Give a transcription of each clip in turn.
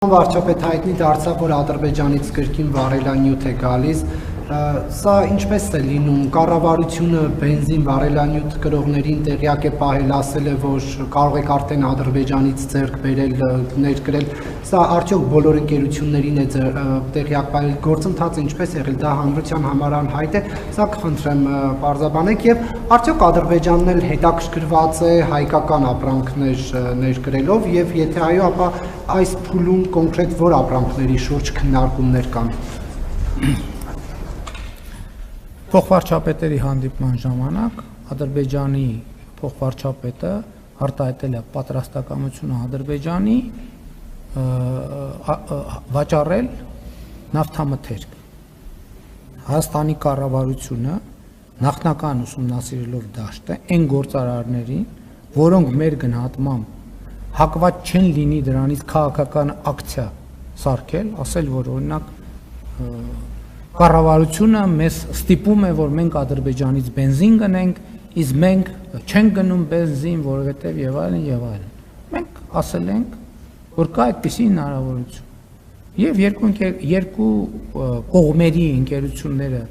Վարչապետ հայտնի դարձավ, որ Ադրբեջանից կրկին վարելանյութ է գալիս, սա ինչպես է լինում, կառավարությունը բենզին վարելանյութ կրողներին տեղյակ է պահել, ասել է, որ կարող եք արդեն Ադրբեջանից ձեռք բերել, ներկրել, սա արդյոք բոլոր ընկերություններին է տեղյակ պահել, գործընթացը ինչպես եղել, դա հանրության համար անհայտ է, սա կխնդրեմ պարզաբանեք եւ արդյոք Ադրբեջանն էլ հետաքրքրված է հայկական ապրանքներ ներկրելով եւ եթե այո, ապա այս փուլում կոնկրետ որ ապրանքների շուրջ քննարկումներ կան։ Փոխվարչապետերի հանդիպման ժամանակ Ադրբեջանի փոխվարչապետը արտահայտել է պատրաստակամությունը Ադրբեջանի վաճառել նավթամթերք։ Հայաստանի կառավարությունը նախնական ուսումնասիրելով դաշտը այն գործարարներին, որոնք մեր գնահատմամբ հակված չեն լինի դրանից քաղաքական ակցիա սարքել, ասել, որ օրինակ կառավարությունը մեզ ստիպում է, որ մենք Ադրբեջանից բենզին գնենք, իսկ մենք չենք գնում բենզին, որովհետև եւ այլն եւ այլն։ Մենք ասել ենք, որ կա այդպիսի հնարավորություն։ Եվ երկու կողմերի ընկերությունները,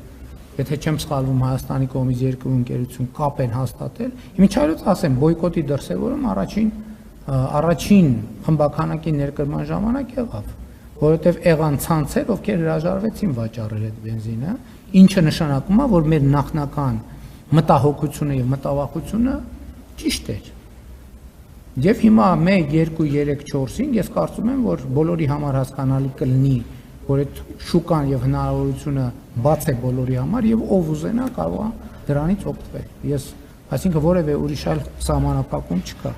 եթե չեմ սխալվում, Հայաստանի կողմից երկու ընկերություն կապ են հաստատել։ Իմիջիայլոց ասեմ, բոյկոտի դրսևորում առաջին խմբականակի ներկրման ժամանակ եղավ, որովհետև եղան ցանցեր, ովքեր հրաժարվեցին վաճառել այդ բենզինը, ինչը նշանակում է, որ մեր նախնական մտահոգությունը եւ մտավախությունը ճիշտ էր։ Եվ հիմա 1, 2, 3, 4-ին ես կարծում եմ, որ բոլորի համար հասկանալի կլինի, որ այդ շուկան եւ հնարավորությունը բաց է բոլորի համար եւ ով ուզենա կարող է դրանից օգտվել։ Այսինքն որևէ ուրիշ այլ սահմանափակում չկա։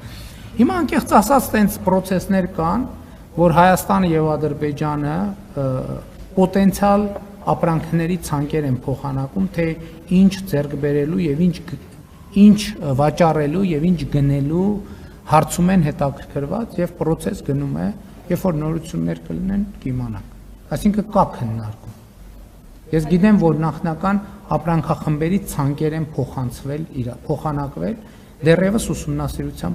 Հիմա անկեղծ ասած տենց process-ներ կան, որ Հայաստանը եւ Ադրբեջանը պոտենցիալ ապրանքների ցանկեր են փոխանակում, թե ինչ ձեռք բերելու եւ ինչ վաճառելու եւ ինչ գնելու հարցում են հետաքրքրված եւ process գնում է, երբ որ նորություններ կլինեն կիմանանք։ Այսինքն կա քննարկում։ Ես գիտեմ, որ նախնական ապրանքախմբերի ցանկեր են փոխանակվել, դեռևս ուսումնասիրության